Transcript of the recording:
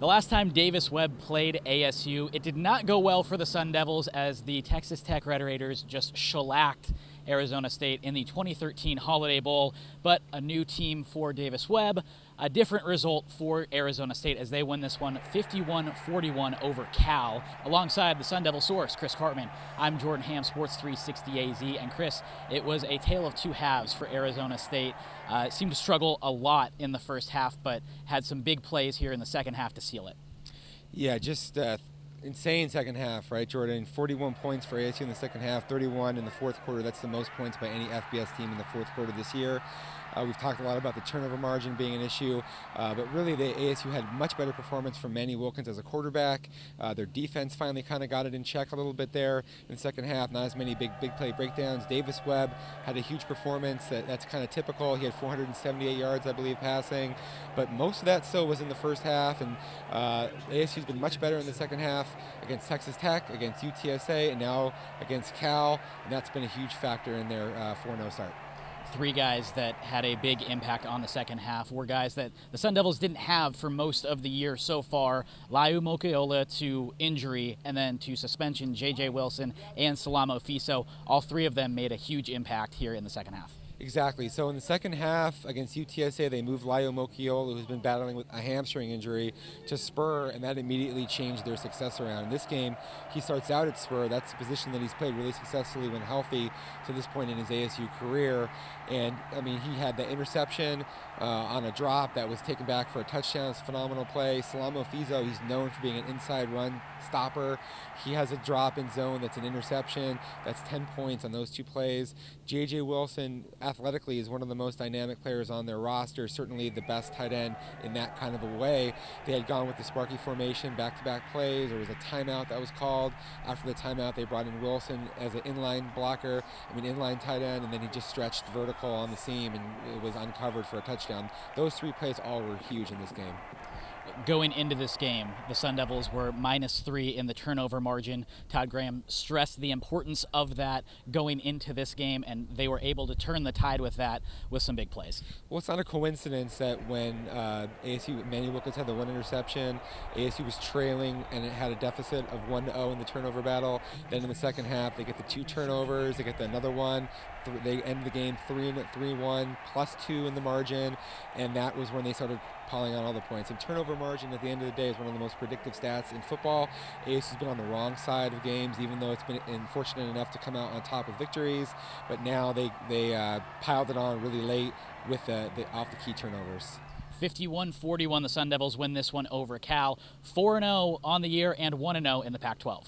The last time Davis Webb played ASU, it did not go well for the Sun Devils as the Texas Tech Red Raiders just shellacked Arizona State in the 2013 Holiday Bowl, but a new team for Davis Webb, a different result for Arizona State as they win this one 51-41 over Cal. Alongside the Sun Devil source, Chris Cartman, I'm Jordan Ham, Sports 360 AZ, and Chris, it was a tale of two halves for Arizona State. Seemed to struggle a lot in the first half, but had some big plays here in the second half to seal it. Yeah, just insane second half, right, Jordan? 41 points for ASU in the second half, 31 in the fourth quarter. That's the most points by any FBS team in the fourth quarter this year. We've talked a lot about the turnover margin being an issue, but really the ASU had much better performance from Manny Wilkins as a quarterback. Their defense finally kind of got it in check a little bit there in the second half. Not as many big play breakdowns. Davis Webb had a huge performance. That's kind of typical. He had 478 yards, I believe, passing, but most of that still was in the first half, and ASU's been much better in the second half against Texas Tech, against UTSA, and now against Cal, and that's been a huge factor in their 4-0 start. Three guys that had a big impact on the second half were guys that the Sun Devils didn't have for most of the year so far. Laiu Mokiola to injury and then to suspension, J.J. Wilson and Salamo Fiso. All three of them made a huge impact here in the second half. Exactly. So in the second half against UTSA, they moved Laiu Mokiola, who's been battling with a hamstring injury, to spur, and that immediately changed their success around. In this game, he starts out at spur. That's a position that he's played really successfully when healthy to this point in his ASU career. And, I mean, he had the interception on a drop that was taken back for a touchdown. It's a phenomenal play. Salamo Fiso, he's known for being an inside run stopper. He has a drop in zone that's an interception. That's 10 points on those two plays. J.J. Wilson, athletically, is one of the most dynamic players on their roster, certainly the best tight end in that kind of a way. They had gone with the Sparky formation, back-to-back plays. There was a timeout that was called. After the timeout, they brought in Wilson as an inline tight end, and then he just stretched vertical on the seam, and it was uncovered for a touchdown. Those three plays all were huge in this game. Going into this game, the Sun Devils were -3 in the turnover margin. Todd Graham stressed the importance of that going into this game, and they were able to turn the tide with that with some big plays. Well, it's not a coincidence that when ASU, Manny Wilkins had the one interception, ASU was trailing and it had a deficit of 1-0 in the turnover battle. Then in the second half, they get the two turnovers, they get another one. They end the game 3-1 plus 2 in the margin, and that was when they started piling on all the points. And turnover margin at the end of the day is one of the most predictive stats in football. ASU's been on the wrong side of games, even though it's been fortunate enough to come out on top of victories. But now they piled it on really late with the off the key turnovers. 51-41, the Sun Devils win this one over Cal. 4-0 on the year and 1-0 in the Pac-12.